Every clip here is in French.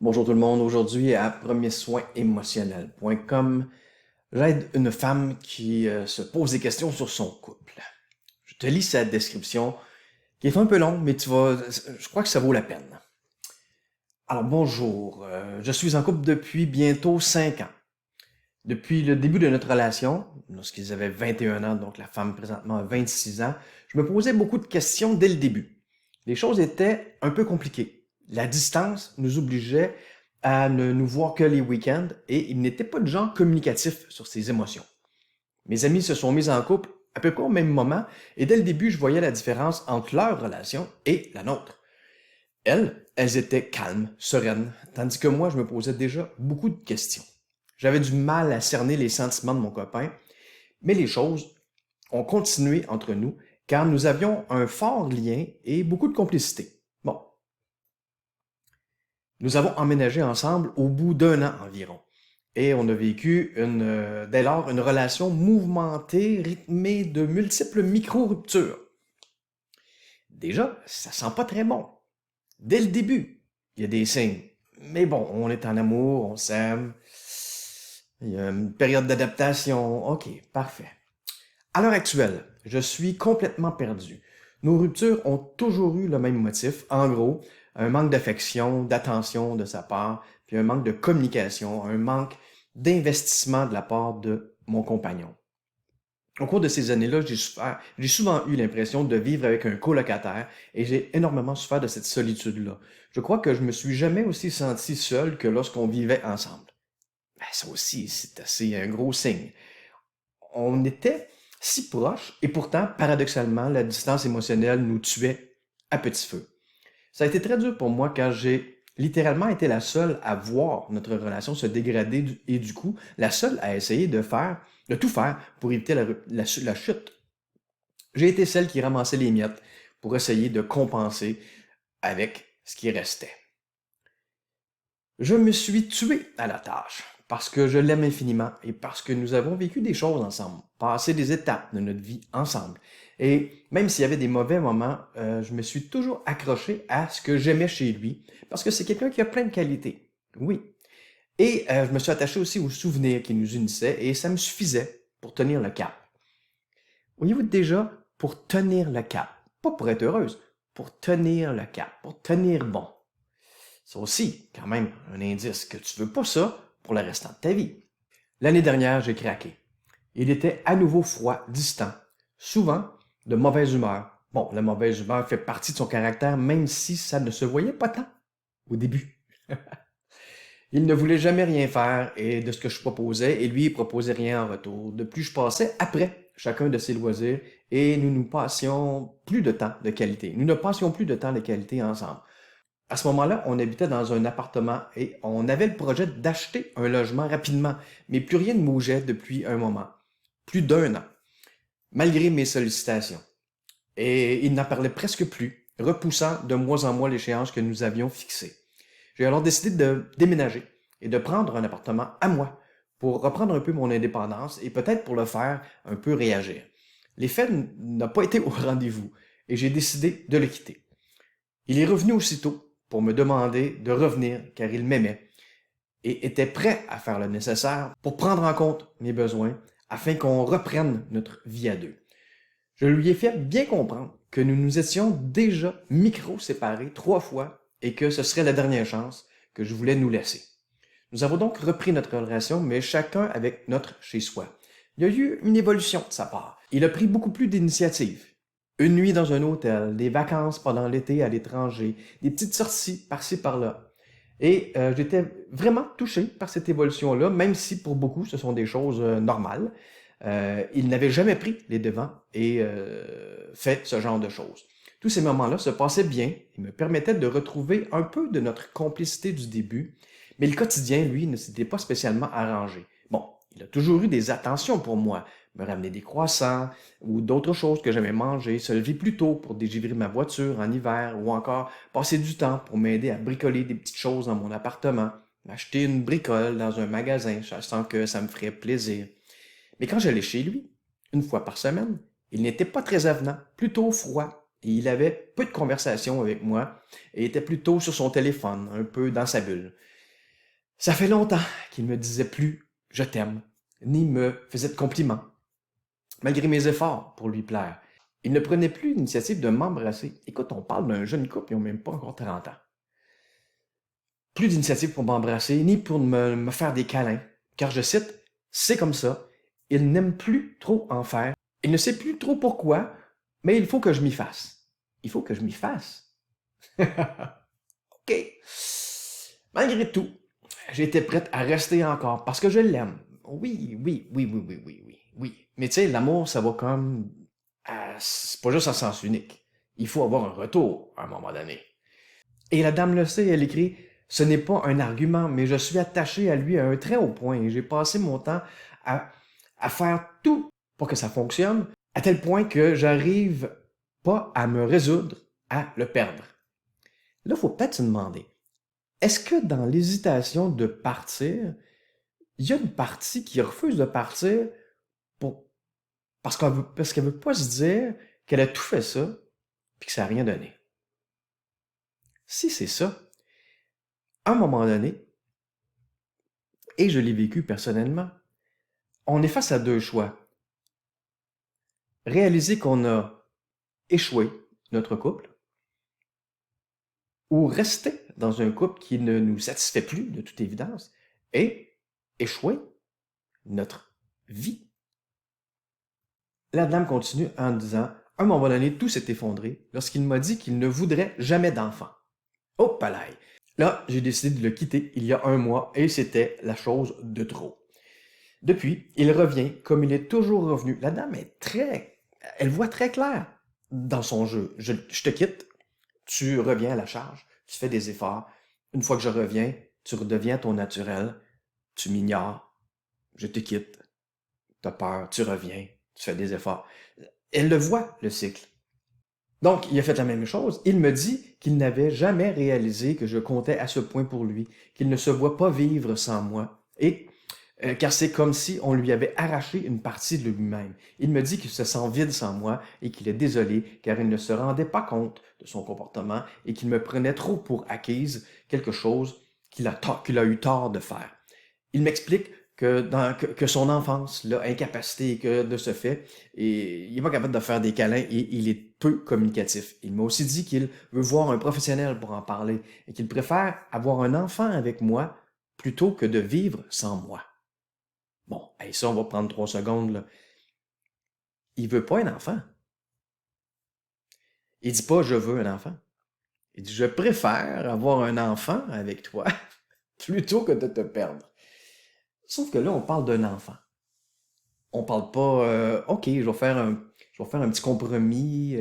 Bonjour tout le monde, aujourd'hui à premiersoinsémotionnel.com, j'aide une femme qui se pose des questions sur son couple. Je te lis sa description, qui est un peu longue, mais je crois que ça vaut la peine. Alors bonjour, je suis en couple depuis bientôt 5 ans. Depuis le début de notre relation, lorsqu'ils avaient 21 ans, donc la femme présentement a 26 ans, je me posais beaucoup de questions dès le début. Les choses étaient un peu compliquées. La distance nous obligeait à ne nous voir que les week-ends et il n'était pas de genre communicatif sur ses émotions. Mes amis se sont mis en couple à peu près au même moment et dès le début, je voyais la différence entre leur relation et la nôtre. Elles étaient calmes, sereines, tandis que moi, je me posais déjà beaucoup de questions. J'avais du mal à cerner les sentiments de mon copain, mais les choses ont continué entre nous car nous avions un fort lien et beaucoup de complicité. Bon, nous avons emménagé ensemble au bout d'un an environ et on a vécu dès lors une relation mouvementée, rythmée de multiples micro-ruptures. Déjà, ça sent pas très bon. Dès le début, il y a des signes. Mais bon, on est en amour, on s'aime. Il y a une période d'adaptation. OK, parfait. À l'heure actuelle, je suis complètement perdu. Nos ruptures ont toujours eu le même motif. En gros, un manque d'affection, d'attention de sa part, puis un manque de communication, un manque d'investissement de la part de mon compagnon. Au cours de ces années-là, j'ai souvent eu l'impression de vivre avec un colocataire et j'ai énormément souffert de cette solitude-là. Je crois que je me suis jamais aussi senti seul que lorsqu'on vivait ensemble. Ben, ça aussi, c'est assez un gros signe. On était si proches et pourtant, paradoxalement, la distance émotionnelle nous tuait à petit feu. Ça a été très dur pour moi car j'ai littéralement été la seule à voir notre relation se dégrader et du coup, la seule à essayer de tout faire pour éviter la chute. J'ai été celle qui ramassait les miettes pour essayer de compenser avec ce qui restait. Je me suis tué à la tâche parce que je l'aime infiniment et parce que nous avons vécu des choses ensemble, passé des étapes de notre vie ensemble. Et même s'il y avait des mauvais moments, je me suis toujours accroché à ce que j'aimais chez lui parce que c'est quelqu'un qui a plein de qualités. Oui. Et je me suis attaché aussi aux souvenirs qui nous unissaient et ça me suffisait pour tenir le cap. Voyez-vous déjà, pour tenir le cap, pas pour être heureuse, pour tenir le cap, pour tenir bon. C'est aussi, quand même, un indice que tu veux pas ça pour le restant de ta vie. L'année dernière, j'ai craqué. Il était à nouveau froid, distant, souvent de mauvaise humeur. Bon, la mauvaise humeur fait partie de son caractère, même si ça ne se voyait pas tant au début. Il ne voulait jamais rien faire et de ce que je proposais, et lui, il proposait rien en retour. De plus, je passais après chacun de ses loisirs et nous nous passions plus de temps de qualité. Nous ne passions plus de temps de qualité ensemble. À ce moment-là, on habitait dans un appartement et on avait le projet d'acheter un logement rapidement, mais plus rien ne bougeait depuis un moment. Plus d'un an, malgré mes sollicitations. Et il n'en parlait presque plus, repoussant de mois en mois l'échéance que nous avions fixée. J'ai alors décidé de déménager et de prendre un appartement à moi pour reprendre un peu mon indépendance et peut-être pour le faire un peu réagir. L'effet n'a pas été au rendez-vous et j'ai décidé de le quitter. Il est revenu aussitôt pour me demander de revenir car il m'aimait et était prêt à faire le nécessaire pour prendre en compte mes besoins afin qu'on reprenne notre vie à deux. Je lui ai fait bien comprendre que nous nous étions déjà micro-séparés 3 fois et que ce serait la dernière chance que je voulais nous laisser. Nous avons donc repris notre relation, mais chacun avec notre chez-soi. Il y a eu une évolution de sa part. Il a pris beaucoup plus d'initiatives. Une nuit dans un hôtel, des vacances pendant l'été à l'étranger, des petites sorties par-ci par-là. Et j'étais vraiment touché par cette évolution-là, même si pour beaucoup ce sont des choses normales. Il n'avait jamais pris les devants et fait ce genre de choses. Tous ces moments-là se passaient bien et me permettaient de retrouver un peu de notre complicité du début, mais le quotidien, lui, ne s'était pas spécialement arrangé. Bon, il a toujours eu des attentions pour moi, me ramener des croissants ou d'autres choses que j'aimais manger, se lever plus tôt pour dégivrer ma voiture en hiver ou encore passer du temps pour m'aider à bricoler des petites choses dans mon appartement, m'acheter une bricole dans un magasin, sachant que ça me ferait plaisir. Mais quand j'allais chez lui, une fois par semaine, il n'était pas très avenant, plutôt froid Et il avait peu de conversations avec moi et était plutôt sur son téléphone, un peu dans sa bulle. Ça fait longtemps qu'il me disait plus je t'aime, ni me faisait de compliments, malgré mes efforts pour lui plaire. Il ne prenait plus l'initiative de m'embrasser. Écoute, on parle d'un jeune couple, ils n'ont même pas encore 30 ans. Plus d'initiative pour m'embrasser, ni pour me faire des câlins. Car je cite, c'est comme ça, il n'aime plus trop en faire. Il ne sait plus trop pourquoi, mais il faut que je m'y fasse. Il faut que je m'y fasse. OK. Malgré tout, j'étais prête à rester encore parce que je l'aime. Oui, oui, oui, oui, oui, oui, oui, oui. Mais tu sais, l'amour, ça va comme... c'est pas juste à sens unique. Il faut avoir un retour à un moment donné. Et la dame le sait, elle écrit, ce n'est pas un argument, mais je suis attaché à lui à un très haut point et j'ai passé mon temps à, à faire tout pour que ça fonctionne, à tel point que j'arrive pas à me résoudre à le perdre. Là, il faut peut-être se demander, est-ce que dans l'hésitation de partir, il y a une partie qui refuse de partir pour, parce qu'elle veut pas se dire qu'elle a tout fait ça puis que ça n'a rien donné? Si c'est ça, à un moment donné, et je l'ai vécu personnellement, on est face à deux choix. Réaliser qu'on a échoué notre couple ou rester dans un couple qui ne nous satisfait plus, de toute évidence, et échouer notre vie. La dame continue en disant, à un moment donné, tout s'est effondré lorsqu'il m'a dit qu'il ne voudrait jamais d'enfant. Oh, palaille! Là, j'ai décidé de le quitter il y a un mois et c'était la chose de trop. Depuis, il revient comme il est toujours revenu. La dame est elle voit très clair dans son jeu. Je te quitte, tu reviens à la charge, tu fais des efforts. Une fois que je reviens, tu redeviens ton naturel, tu m'ignores, je te quitte, t'as peur, tu reviens, tu fais des efforts. Elle le voit, le cycle. Donc, il a fait la même chose. Il me dit qu'il n'avait jamais réalisé que je comptais à ce point pour lui, qu'il ne se voit pas vivre sans moi. Car c'est comme si on lui avait arraché une partie de lui-même. Il me dit qu'il se sent vide sans moi et qu'il est désolé car il ne se rendait pas compte de son comportement et qu'il me prenait trop pour acquise quelque chose qu'il a eu tort de faire. Il m'explique que son enfance l'a incapacité et que de ce fait, il n'est pas capable de faire des câlins et il est peu communicatif. Il m'a aussi dit qu'il veut voir un professionnel pour en parler et qu'il préfère avoir un enfant avec moi plutôt que de vivre sans moi. Bon, hey, ça, on va prendre 3 secondes, là. Il veut pas un enfant. Il dit pas je veux un enfant. Il dit je préfère avoir un enfant avec toi plutôt que de te perdre. Sauf que là, on parle d'un enfant. On parle pas OK, je vais faire un petit compromis.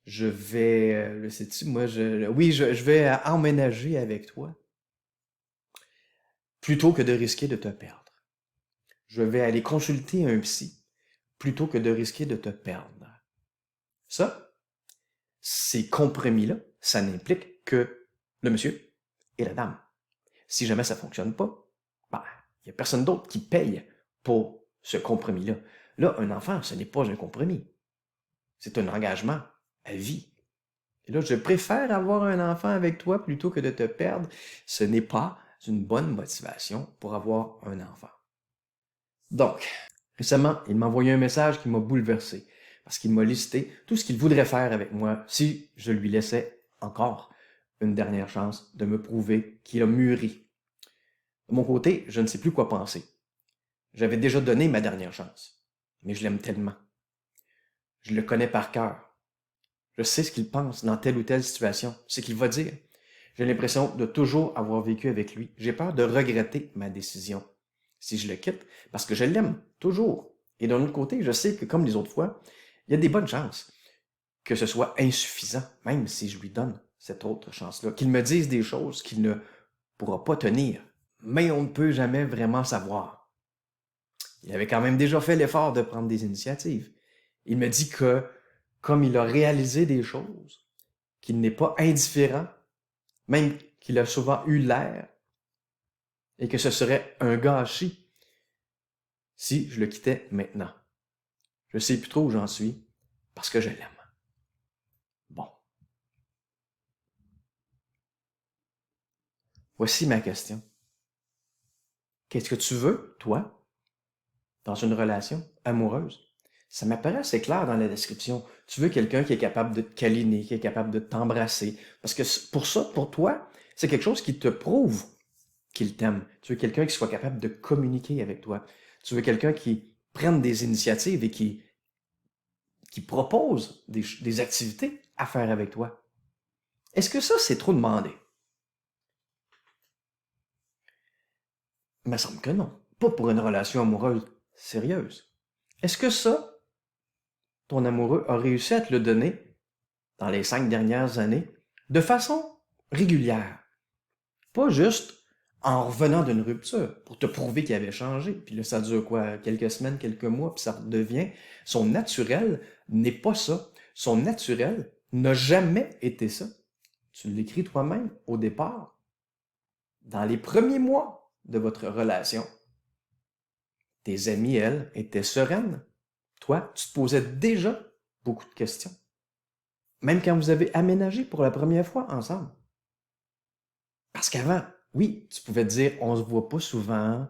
Sais-tu, moi, je vais emménager avec toi plutôt que de risquer de te perdre. Je vais aller consulter un psy plutôt que de risquer de te perdre. Ça, ces compromis-là, ça n'implique que le monsieur et la dame. Si jamais ça fonctionne pas, ben, il n'y a personne d'autre qui paye pour ce compromis-là. Là, un enfant, ce n'est pas un compromis. C'est un engagement à vie. Et là, je préfère avoir un enfant avec toi plutôt que de te perdre. Ce n'est pas une bonne motivation pour avoir un enfant. Donc, récemment, il m'a envoyé un message qui m'a bouleversé parce qu'il m'a listé tout ce qu'il voudrait faire avec moi si je lui laissais encore une dernière chance de me prouver qu'il a mûri. De mon côté, je ne sais plus quoi penser. J'avais déjà donné ma dernière chance, mais je l'aime tellement. Je le connais par cœur. Je sais ce qu'il pense dans telle ou telle situation, ce qu'il va dire. J'ai l'impression de toujours avoir vécu avec lui. J'ai peur de regretter ma décision si je le quitte, parce que je l'aime toujours. Et d'un autre côté, je sais que comme les autres fois, il y a des bonnes chances que ce soit insuffisant, même si je lui donne cette autre chance-là, qu'il me dise des choses qu'il ne pourra pas tenir. Mais on ne peut jamais vraiment savoir. Il avait quand même déjà fait l'effort de prendre des initiatives. Il me dit que, comme il a réalisé des choses, qu'il n'est pas indifférent, même qu'il a souvent eu l'air, et que ce serait un gâchis si je le quittais maintenant. Je sais plus trop où j'en suis, parce que je l'aime. Voici ma question. Qu'est-ce que tu veux, toi, dans une relation amoureuse? Ça m'apparaît assez clair dans la description. Tu veux quelqu'un qui est capable de te câliner, qui est capable de t'embrasser. Parce que pour ça, pour toi, c'est quelque chose qui te prouve qu'il t'aime. Tu veux quelqu'un qui soit capable de communiquer avec toi. Tu veux quelqu'un qui prenne des initiatives et qui propose des activités à faire avec toi. Est-ce que ça, c'est trop demandé? Il me semble que non. Pas pour une relation amoureuse sérieuse. Est-ce que ça, ton amoureux a réussi à te le donner dans les 5 dernières années de façon régulière? Pas juste en revenant d'une rupture pour te prouver qu'il avait changé. Puis là, ça dure quoi? Quelques semaines, quelques mois, puis ça redevient. Son naturel n'est pas ça. Son naturel n'a jamais été ça. Tu l'écris toi-même au départ. Dans les premiers mois de votre relation, tes amies, elles, étaient sereines. Toi, tu te posais déjà beaucoup de questions. Même quand vous avez aménagé pour la première fois ensemble. Parce qu'avant, oui, tu pouvais te dire, on se voit pas souvent.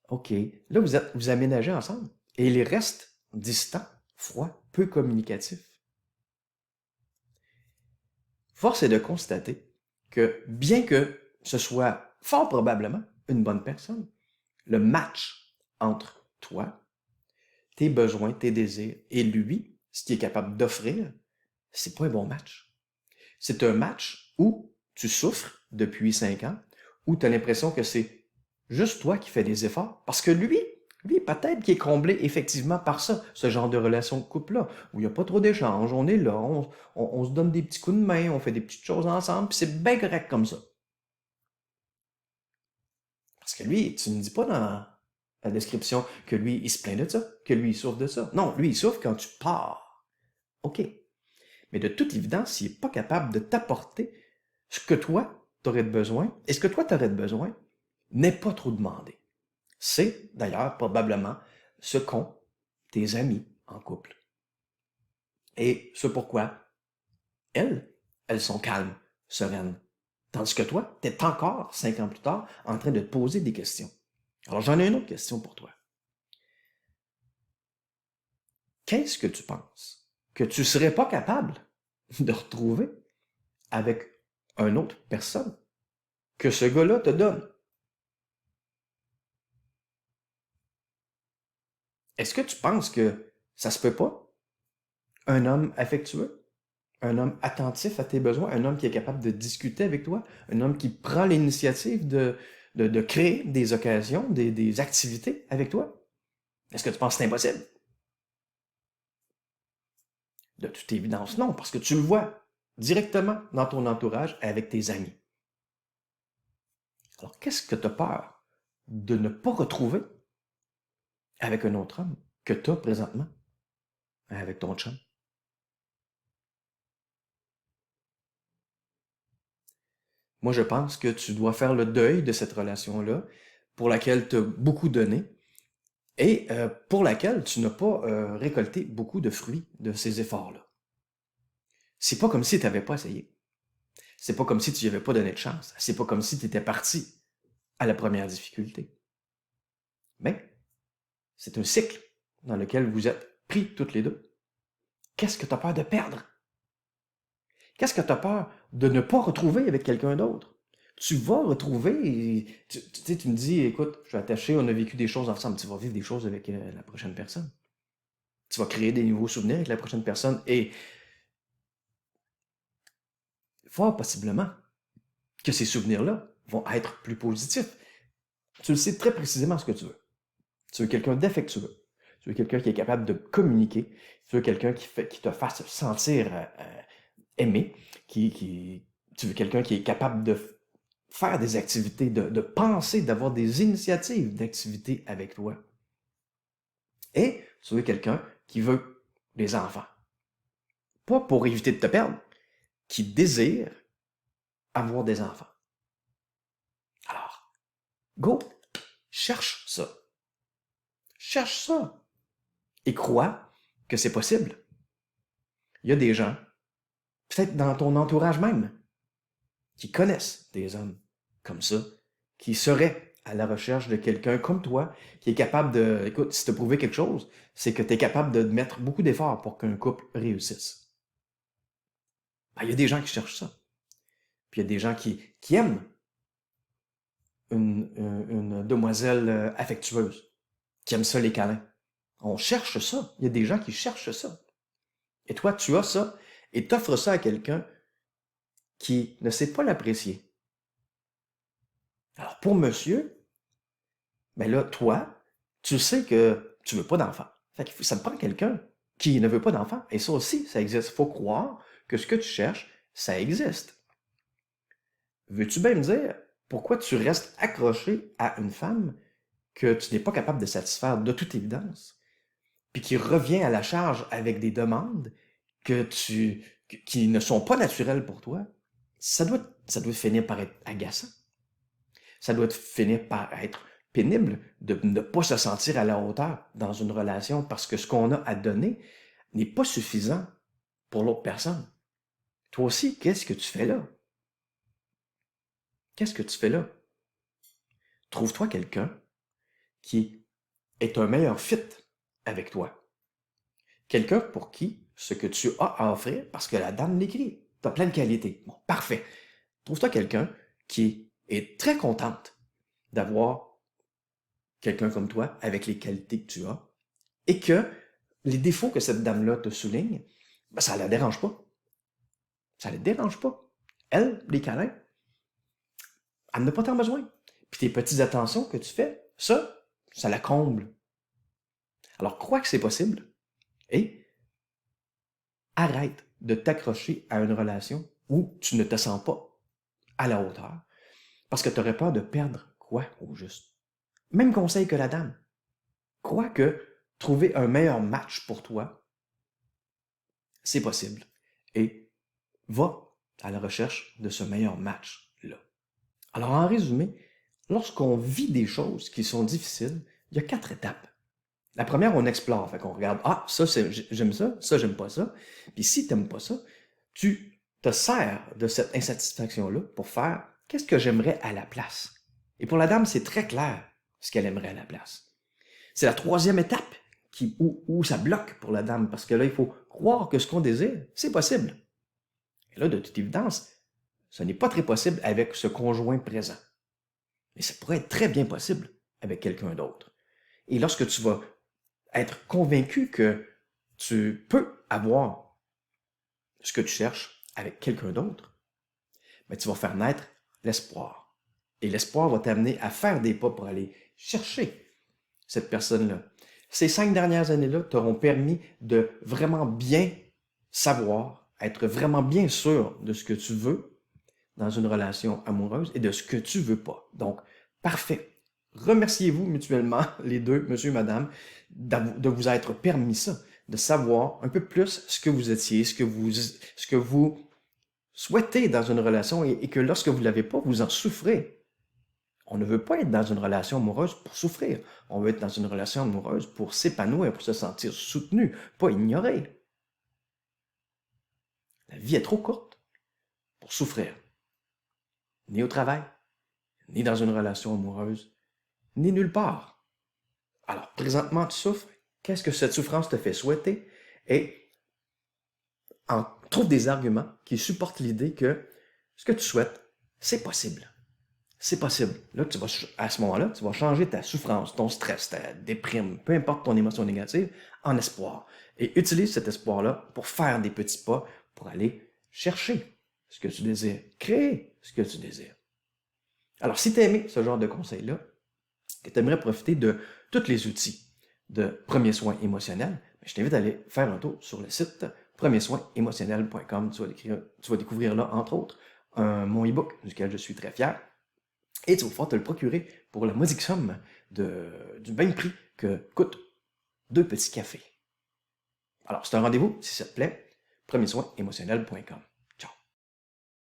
OK. Là, vous aménagez ensemble. Et il reste distant, froid, peu communicatif. Force est de constater que, bien que ce soit fort probablement une bonne personne, le match entre toi, tes besoins, tes désirs et lui, ce qu'il est capable d'offrir, c'est pas un bon match. C'est un match où tu souffres depuis 5 ans, où tu as l'impression que c'est juste toi qui fais des efforts, parce que lui, peut-être qu'il est comblé effectivement par ça, ce genre de relation de couple-là, où il n'y a pas trop d'échanges, on est là, on se donne des petits coups de main, on fait des petites choses ensemble, puis c'est bien correct comme ça. Parce que lui, tu ne dis pas dans la description que lui, il se plaint de ça, que lui, il souffre de ça. Non, lui, il souffre quand tu pars. OK. Mais de toute évidence, il n'est pas capable de t'apporter ce que toi, tu aurais besoin, et ce que toi, tu aurais besoin, n'est pas trop demandé. C'est d'ailleurs probablement ce qu'ont tes amis en couple. Et ce pourquoi elles sont calmes, sereines. Tandis que toi, tu es encore, 5 ans plus tard, en train de te poser des questions. Alors j'en ai une autre question pour toi. Qu'est-ce que tu penses que tu ne serais pas capable de retrouver avec une autre personne que ce gars-là te donne? Est-ce que tu penses que ça se peut pas? Un homme affectueux, un homme attentif à tes besoins, un homme qui est capable de discuter avec toi, un homme qui prend l'initiative de créer des occasions, des activités avec toi? Est-ce que tu penses que c'est impossible? De toute évidence, non, parce que tu le vois directement dans ton entourage avec tes amis. Alors, qu'est-ce que tu as peur de ne pas retrouver avec un autre homme que tu as présentement avec ton chum? Moi, je pense que tu dois faire le deuil de cette relation-là pour laquelle tu as beaucoup donné et pour laquelle tu n'as pas récolté beaucoup de fruits de ces efforts-là. C'est pas comme si tu n'avais pas essayé. C'est pas comme si tu n'y avais pas donné de chance. C'est pas comme si tu étais parti à la première difficulté. Mais c'est un cycle dans lequel vous êtes pris toutes les deux. Qu'est-ce que tu as peur de perdre? Qu'est-ce que tu as peur de ne pas retrouver avec quelqu'un d'autre? Tu vas retrouver, tu me dis, écoute, je suis attaché, on a vécu des choses ensemble, tu vas vivre des choses avec la prochaine personne. Tu vas créer des nouveaux souvenirs avec la prochaine personne et fort possiblement que ces souvenirs-là vont être plus positifs. Tu le sais très précisément ce que tu veux. Tu veux quelqu'un d'affectueux. Tu veux quelqu'un qui est capable de communiquer. Tu veux quelqu'un qui te fasse sentir aimé. Tu veux quelqu'un qui est capable de faire des activités, de penser, d'avoir des initiatives d'activités avec toi. Et tu veux quelqu'un qui veut des enfants. Pas pour éviter de te perdre, qui désire avoir des enfants. Alors, go, cherche ça. Cherche ça. Et crois que c'est possible. Il y a des gens, peut-être dans ton entourage même, qui connaissent des hommes comme ça, qui serait à la recherche de quelqu'un comme toi, qui est capable de... Écoute, si tu as prouvé quelque chose, c'est que tu es capable de mettre beaucoup d'efforts pour qu'un couple réussisse. Ben, il y a des gens qui cherchent ça. Puis il y a des gens qui aiment une demoiselle affectueuse, qui aime ça les câlins. On cherche ça. Il y a des gens qui cherchent ça. Et toi, tu as ça et t'offres ça à quelqu'un qui ne sait pas l'apprécier. Alors pour monsieur, ben là, toi, tu sais que tu veux pas d'enfant. Fait que ça te prend quelqu'un qui ne veut pas d'enfant. Et ça aussi, ça existe. Il faut croire que ce que tu cherches, ça existe. Veux-tu bien me dire pourquoi tu restes accroché à une femme que tu n'es pas capable de satisfaire de toute évidence, puis qui revient à la charge avec des demandes qui ne sont pas naturelles pour toi? Ça doit finir par être agaçant. Ça doit finir par être pénible de ne pas se sentir à la hauteur dans une relation parce que ce qu'on a à donner n'est pas suffisant pour l'autre personne. Toi aussi, qu'est-ce que tu fais là? Qu'est-ce que tu fais là? Trouve-toi quelqu'un qui est un meilleur fit avec toi. Quelqu'un pour qui ce que tu as à offrir, parce que la dame l'écrit, tu as plein de qualités. Bon, parfait. Trouve-toi quelqu'un qui est très contente d'avoir quelqu'un comme toi avec les qualités que tu as et que les défauts que cette dame-là te souligne, ben, ça ne la dérange pas. Ça ne la dérange pas. Elle, les câlins, elle n'a pas tant besoin. Puis tes petites attentions que tu fais, ça la comble. Alors crois que c'est possible et arrête de t'accrocher à une relation où tu ne te sens pas à la hauteur parce que tu aurais peur de perdre quoi au juste. Même conseil que la dame. Crois que trouver un meilleur match pour toi, c'est possible. Et va à la recherche de ce meilleur match-là. Alors en résumé, lorsqu'on vit des choses qui sont difficiles, il y a 4 étapes. La première, on explore, fait qu'on regarde, ah, ça, j'aime ça, j'aime pas ça. Puis si tu n'aimes pas ça, tu te sers de cette insatisfaction-là pour faire qu'est-ce que j'aimerais à la place. Et pour la dame, c'est très clair ce qu'elle aimerait à la place. C'est la troisième étape où ça bloque pour la dame, parce que là, il faut croire que ce qu'on désire, c'est possible. Et là, de toute évidence, ce n'est pas très possible avec ce conjoint présent. Mais ça pourrait être très bien possible avec quelqu'un d'autre. Et lorsque tu vas être convaincu que tu peux avoir ce que tu cherches avec quelqu'un d'autre, ben, tu vas faire naître l'espoir. Et l'espoir va t'amener à faire des pas pour aller chercher cette personne-là. Ces 5 dernières années-là t'auront permis de vraiment bien savoir, être vraiment bien sûr de ce que tu veux dans une relation amoureuse et de ce que tu veux pas. Donc, parfait. Remerciez-vous mutuellement, les deux, monsieur et madame, de vous être permis ça, de savoir un peu plus ce que vous étiez, ce que vous souhaitez dans une relation et que lorsque vous ne l'avez pas, vous en souffrez. On ne veut pas être dans une relation amoureuse pour souffrir. On veut être dans une relation amoureuse pour s'épanouir, pour se sentir soutenu, pas ignoré. La vie est trop courte pour souffrir. Ni au travail, ni dans une relation amoureuse, ni nulle part. Alors, présentement, tu souffres. Qu'est-ce que cette souffrance te fait souhaiter? Et trouve des arguments qui supportent l'idée que ce que tu souhaites, c'est possible. C'est possible. Là, à ce moment-là, tu vas changer ta souffrance, ton stress, ta déprime, peu importe ton émotion négative, en espoir. Et utilise cet espoir-là pour faire des petits pas, pour aller chercher ce que tu désires, créer ce que tu désires. Alors, si tu as aimé ce genre de conseils-là, que tu aimerais profiter de tous les outils de premiers soins émotionnels, je t'invite à aller faire un tour sur le site premiersoinsémotionnel.com. Tu vas découvrir là, entre autres, mon e-book, duquel je suis très fier. Et tu vas pouvoir te le procurer pour la modique somme du même prix que coûtent 2 petits cafés. Alors, c'est un rendez-vous, si ça te plaît, premiersoinsémotionnel.com.